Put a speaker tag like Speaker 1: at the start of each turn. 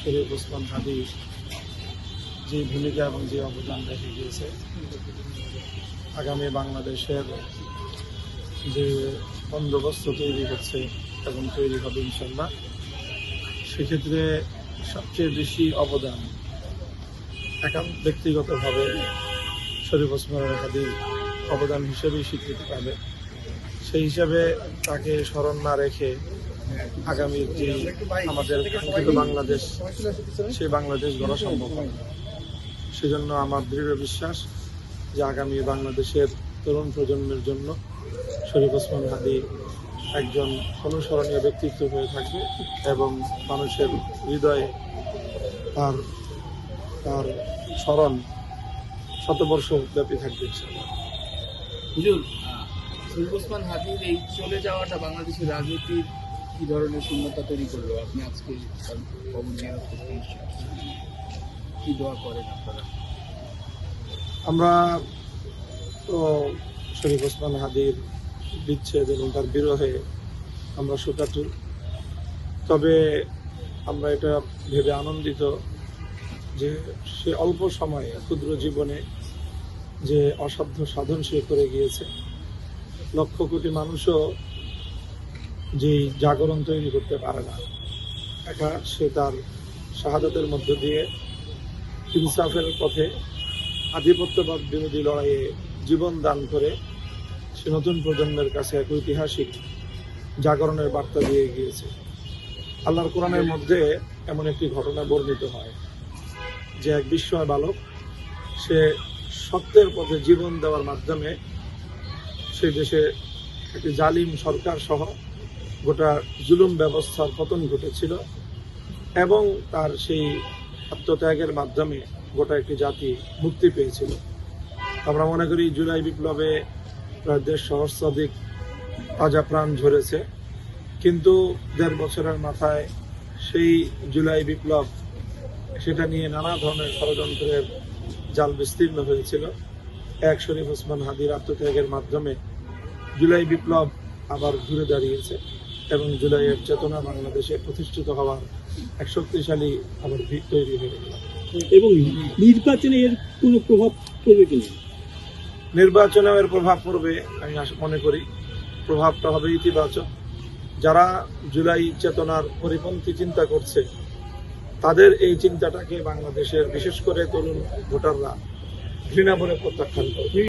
Speaker 1: শরীফ ওসমান হাদী যে ভূমিকা এবং যে অবদান রেখে গিয়েছে, আগামী বাংলাদেশের যে বন্দোবস্ত তৈরি হচ্ছে এবং তৈরি হবে ইনশাল্লাহ, সেক্ষেত্রে সবচেয়ে বেশি অবদান ব্যক্তিগতভাবে শরীফ ওসমান হাদীর অবদান হিসেবেই স্বীকৃতি পাবে। সেই হিসাবে তাকে স্মরণ না রেখে আগামীর যে আমাদের কাঙ্ক্ষিত বাংলাদেশ, সেই বাংলাদেশ গড়া সম্ভব হবে। সেজন্য আমার দৃঢ় বিশ্বাস যে আগামী বাংলাদেশের তরুণ প্রজন্মের জন্য শরীফ ওসমান হাদী একজন অনুসরণীয় ব্যক্তিত্ব হয়ে থাকবে এবং মানুষের হৃদয়ে তার স্মরণ শতবর্ষ ব্যাপী থাকবে।
Speaker 2: হুজুর, শরীফ ওসমান হাদীর এই চলে যাওয়াটা বাংলাদেশের রাজনীতির কি ধরনের শূন্যতা তৈরি করলো? আপনি আজকে কি দোয়া করেন আপনারা?
Speaker 1: আমরা তো শরীফ ওসমান হাদীর বিচ্ছেদ এবং তার বিরহে আমরা শোকাতুর, তবে আমরা এটা ভেবে আনন্দিত যে সে অল্প সময়ে ক্ষুদ্র জীবনে যে অসাধ্য সাধন সে করে গিয়েছে, লক্ষ কোটি মানুষও যে জাগরণ তৈরি করতে পারে না, একা সে তার শাহাদাতের মধ্য দিয়ে ইনসাফের পথে আধিপত্যবাদ বিরোধী লড়াইয়ে জীবন দান করে সে নতুন প্রজন্মের কাছে এক ঐতিহাসিক জাগরণের বার্তা দিয়ে গিয়েছে। আল্লাহর কোরআনের মধ্যে এমন একটি ঘটনা বর্ণিত হয় যে এক বিস্ময় বালক, সে সত্যের পথে জীবন দেওয়ার মাধ্যমে সেই দেশে একটি জালিম সরকার সহ গোটা জুলুম ব্যবস্থার পতন ঘটেছিল এবং তার সেই আত্মত্যাগের মাধ্যমে গোটা একটি জাতি মুক্তি পেয়েছিল। আমরা মনে করি জুলাই বিপ্লবে প্রায় 1.5 সহস্রাধিক তাজা প্রাণ ঝরেছে, কিন্তু 1.5 বছরের মাথায় সেই জুলাই বিপ্লব, সেটা নিয়ে নানা ধরনের ষড়যন্ত্রের জাল বিস্তীর্ণ হয়েছিল। এক শরীফ ওসমান হাদীর আত্মত্যাগের মাধ্যমে জুলাই বিপ্লব আবার ঘুরে দাঁড়িয়েছে এবং জুলাইয়ের চেতনা বাংলাদেশে প্রতিষ্ঠিত হওয়ার এক শক্তিশালী আবার ভিত তৈরি হয়ে গেল।
Speaker 3: এবং নির্বাচনে এর কোনো প্রভাব পড়বে কিনা?
Speaker 1: নির্বাচনেও এর প্রভাব পড়বে, আমি মনে করি প্রভাবটা হবে ইতিবাচক। যারা জুলাই চেতনার পরিপন্থী চিন্তা করছে, তাদের এই চিন্তাটাকে বাংলাদেশের বিশেষ করে তরুণ ভোটাররা ঘৃণা বলে প্রত্যাখ্যান করবে।